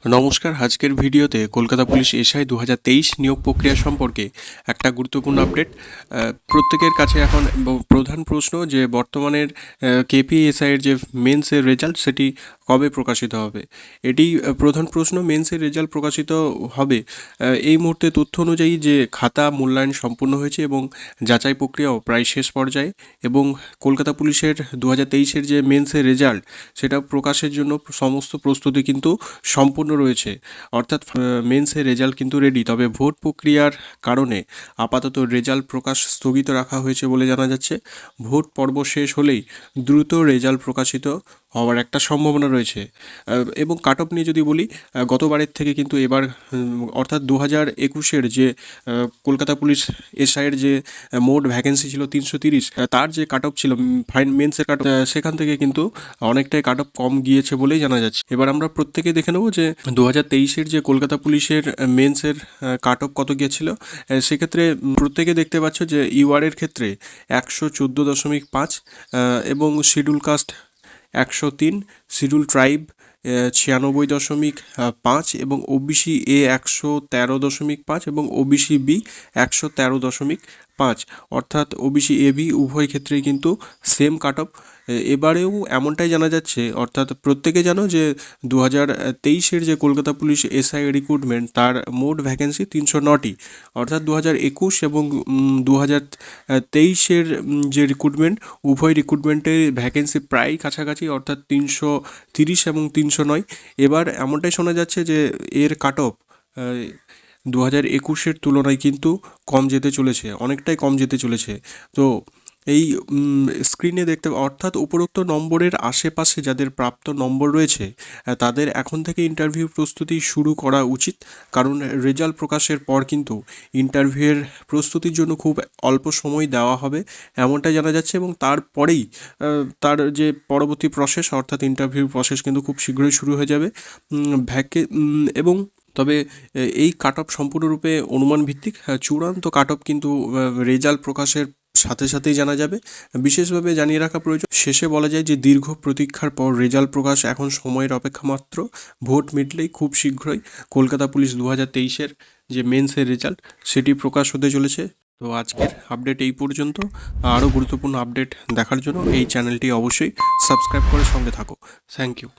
নমস্কার। আজকের ভিডিওতে কলকাতা পুলিশ এসআই 2023 নিয়োগ প্রক্রিয়া সম্পর্কে একটা গুরুত্বপূর্ণ আপডেট। প্রত্যেকের কাছে এখন প্রধান প্রশ্ন যে বর্তমানের কেপিএসআইয়ের যে মেন্সের রেজাল্ট সেটি কবে প্রকাশিত হবে। এটি প্রধান প্রশ্ন। মেন্সের রেজাল্ট প্রকাশিত হবে এই মুহূর্তে তথ্য অনুযায়ী যে খাতা মূল্যায়ন সম্পূর্ণ হয়েছে এবং যাচাই প্রক্রিয়াও প্রায় শেষ পর্যায়ে, এবং কলকাতা পুলিশের 2023-এর যে মেন্সের রেজাল্ট সেটা প্রকাশের জন্য সমস্ত প্রস্তুতি কিন্তু সম্পূর্ণ রয়েছে। অর্থাৎ মেন্সের রেজাল্ট কিন্তু রেডি। তবে ভোট প্রক্রিয়ার কারণে আপাতত রেজাল্ট প্রকাশ স্থগিত রাখা হয়েছে বলে জানা যাচ্ছে। ভোট পর্ব শেষ হলেই দ্রুত রেজাল্ট প্রকাশিত হওয়ার একটা সম্ভাবনা রয়েছে। এবং কাট অফ নিয়ে যদি বলি, গতবারের থেকে কিন্তু এবার অর্থাৎ 2021-এর যে কলকাতা পুলিশ এসআইয়ের যে মোট ভ্যাকেন্সি ছিল 330, তার যে কাট অফ ছিল মেন্সের কাট অফ, সেখান থেকে কিন্তু অনেকটাই কাট অফ কম গিয়েছে বলেই জানা যাচ্ছে। এবার আমরা প্রত্যেকে দেখে নেব যে 2023-এর যে কলকাতা পুলিশের মেন্সের কাট অফ কত গিয়েছিল। সেক্ষেত্রে প্রত্যেকে দেখতে পাচ্ছ যে ইউআরের ক্ষেত্রে 114.5, এবং শিডিউল কাস্ট 103, শিডিউল ট্রাইব 96.5, এবং ওবিসি এ 113.5, এবং ওবিসি বি 113.5। অর্থাৎ ওবিসি এ বি উভয় ক্ষেত্রেই কিন্তু সেম কাট অফ। এবারেও এমনটাই জানা যাচ্ছে। অর্থাৎ প্রত্যেকে জানো যে 2023-এর যে কলকাতা পুলিশ এসআই রিক্রুটমেন্ট তার মোট ভ্যাকেন্সি 309টি। অর্থাৎ 2021 এবং 2023-এর যে রিক্রুটমেন্ট, উভয় রিক্রুটমেন্টের ভ্যাকেন্সি প্রায় কাছাকাছি, অর্থাৎ 330 এবং 309। এবার এমনটাই শোনা যাচ্ছে যে এর কাট অফ 2021-এর তুলনায় কিন্তু কম যেতে চলেছে, অনেকটাই কম যেতে চলেছে। তো এই স্ক্রিনে দেখতে, অর্থাৎ উপরোক্ত নম্বরের আশেপাশে যাদের প্রাপ্ত নম্বর রয়েছে তাদের এখন থেকে ইন্টারভিউ প্রস্তুতি শুরু করা উচিত। কারণ রেজাল্ট প্রকাশের পর কিন্তু ইন্টারভিউয়ের প্রস্তুতির জন্য খুব অল্প সময় দেওয়া হবে এমনটাই জানা যাচ্ছে, এবং তারপরেই তার যে পরবর্তী প্রসেস অর্থাৎ ইন্টারভিউ প্রসেস কিন্তু খুব শীঘ্রই শুরু হয়ে যাবে। এবং তবে এই কাট অফ সম্পূর্ণরূপে অনুমান ভিত্তিক। চূড়ান্ত কাট অফ কিন্তু রেজাল্ট প্রকাশের সাথে সাথেই জানা যাবে। বিশেষভাবে জানিয়ে রাখা প্রয়োজন, শেষে বলা যায় যে দীর্ঘ প্রতীক্ষার পর রেজাল্ট প্রকাশ এখন সময়ের অপেক্ষা মাত্র। ভোট মিটলেই খুব শীঘ্রই কলকাতা পুলিশ 2023-এর যে মেন্সের রেজাল্ট সেটি প্রকাশ হতে চলেছে। তো আজকের আপডেট এই পর্যন্ত। আরও গুরুত্বপূর্ণ আপডেট দেখার জন্য এই চ্যানেলটি অবশ্যই সাবস্ক্রাইব করে সঙ্গে থাকো। Thank you.